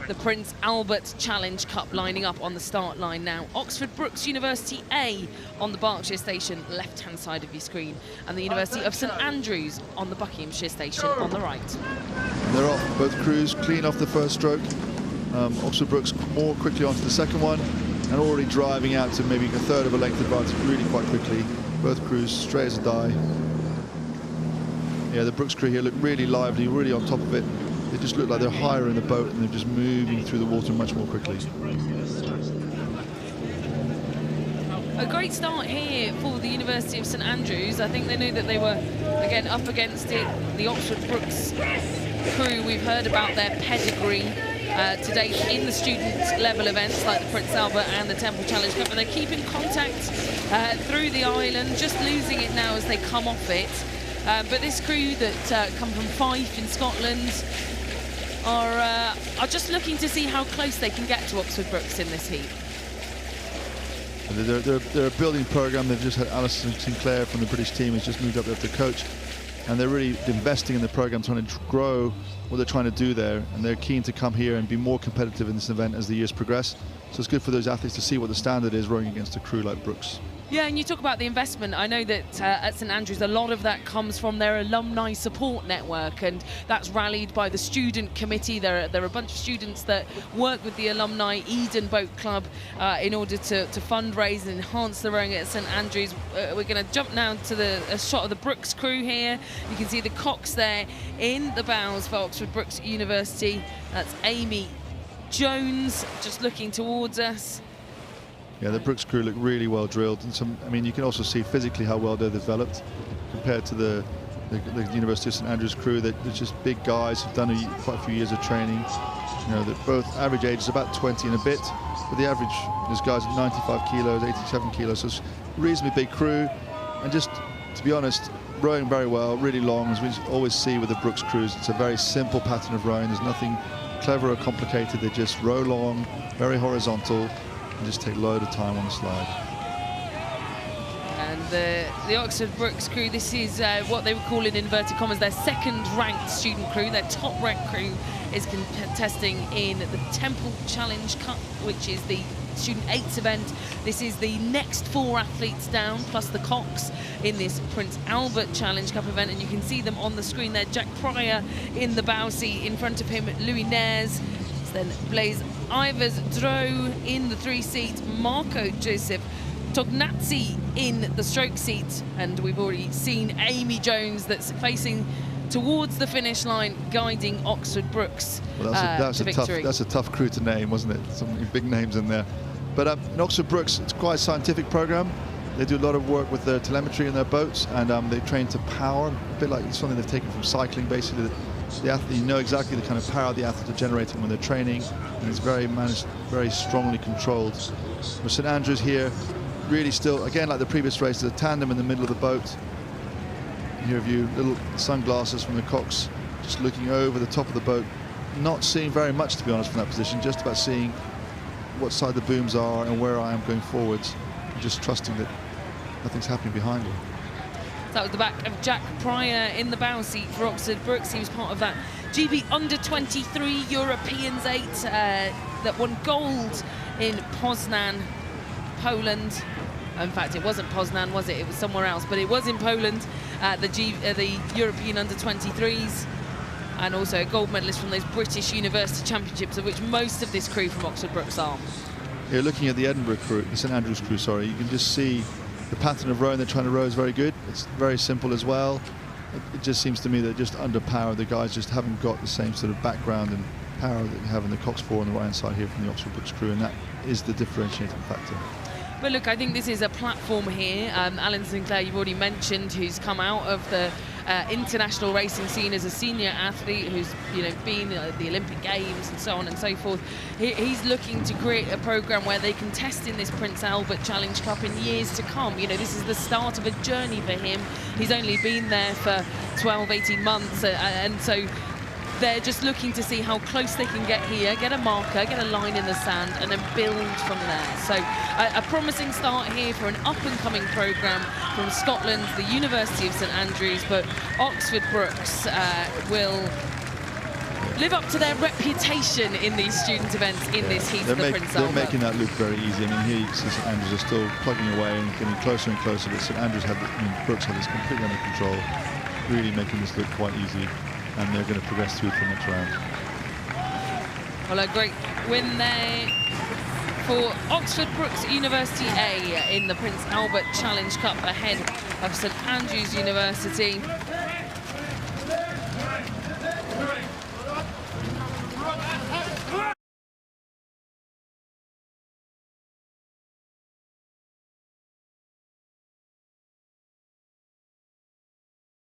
the Prince Albert Challenge Cup lining up on the start line now. Oxford Brookes University A on the Berkshire station, left-hand side of your screen, and the University of St Andrews on the Buckinghamshire station on the right. They're off, both crews clean off the first stroke. Oxford Brookes more quickly onto the second one, and already driving out to maybe a third of a length advantage really quite quickly. Both crews straight as a die. Yeah, the Brookes crew here look really lively, really on top of it. They just look like they're higher in the boat and they're just moving through the water much more quickly. A great start here for the University of St Andrews. I think they knew that they were, again, up against it. The Oxford Brookes crew, we've heard about their pedigree to date in the student level events like the Prince Albert and the Temple Challenge Cup, and they're keeping contact through the island, just losing it now as they come off it. But this crew that come from Fife in Scotland are just looking to see how close they can get to Oxford Brookes in this heat. They're a building program. They've just had Alison Sinclair from the British team who's just moved up there to coach, and they're really investing in the program, trying to grow what they're trying to do there, and they're keen to come here and be more competitive in this event as the years progress. So it's good for those athletes to see what the standard is rowing against a crew like Brookes. Yeah, and you talk about the investment. I know that at St Andrews, a lot of that comes from their alumni support network, and that's rallied by the student committee. There are a bunch of students that work with the alumni Eden Boat Club in order to fundraise and enhance the rowing at St Andrews. We're going to jump now to a shot of the Brookes crew here. You can see the cocks there in the bows for Oxford Brookes University. That's Amy Jones just looking towards us. Yeah, the Brookes crew look really well drilled, and I mean, you can also see physically how well they're developed compared to the University of St Andrews crew. They're just big guys who've done quite a few years of training. You know, that both average age is about 20 and a bit, but the average, there's guys at 95 kilos, 87 kilos, so it's a reasonably big crew. And just to be honest, rowing very well, really long, as we always see with the Brookes crews. It's a very simple pattern of rowing. There's nothing clever or complicated. They just row long, very horizontal, and just take a load of time on the slide. And the Oxford Brookes crew, this is what they would call in inverted commas their second-ranked student crew. Their top-ranked crew is contesting in the Temple Challenge Cup, which is the student 8s event. This is the next 4 athletes down, plus the cocks in this Prince Albert Challenge Cup event, and you can see them on the screen there. Jack Pryor in the bow seat, in front of him Louis Nares, then Blaise Ivers-Drow in the 3 seat, Marco Joseph Tognazzi in the stroke seat, and we've already seen Amy Jones that's facing towards the finish line, guiding Oxford Brookes to victory. That's a tough crew to name, wasn't it? Some big names in there. But in Oxford Brookes, it's quite a scientific program. They do a lot of work with their telemetry in their boats, and they train to power, a bit like something they've taken from cycling, basically. The athlete, you know exactly the kind of power the athletes are generating when they're training, and it's very managed, very strongly controlled. With St Andrews here, really still, again, like the previous race, there's a tandem in the middle of the boat. Here view, little sunglasses from the cocks, just looking over the top of the boat, not seeing very much, to be honest, from that position, just about seeing what side the booms are and where I am going forwards, and just trusting that nothing's happening behind me. That was the back of Jack Pryor in the bow seat for Oxford Brookes. He was part of that GB Under-23 Europeans 8 that won gold in Poznan, Poland. In fact, it wasn't Poznan, was it? It was somewhere else, but it was in Poland, the European Under-23s, and also a gold medalist from those British University Championships, of which most of this crew from Oxford Brookes are. Here, looking at the Edinburgh crew, the St Andrews crew, sorry, you can just see the pattern of rowing they're trying to row is very good. It's very simple as well. It just seems to me they're just underpowered. The guys just haven't got the same sort of background and power that you have in the Cox 4 on the right-hand side here from the Oxford Brookes crew, and that is the differentiating factor. But look, I think this is a platform here. Alan Sinclair, you've already mentioned, who's come out of the international racing scene as a senior athlete, who's been at the Olympic Games and so on and so forth. He's looking to create a program where they can test in this Prince Albert Challenge Cup in years to come. This is the start of a journey for him. He's only been there for 12, 18 months, and so they're just looking to see how close they can get here, get a marker, get a line in the sand, and then build from there. So a promising start here for an up-and-coming programme from Scotland, the University of St Andrews, but Oxford Brookes will live up to their reputation in these student events in this heat of the Prince Albert. They're making that look very easy. I mean, here you see St Andrews are still plugging away and getting closer and closer, but St Andrews Brookes had this completely under control, really making this look quite easy, and they're going to progress through to the next round. Well, a great win there for Brookes University A in the Prince Albert Challenge Cup ahead of St Andrews University.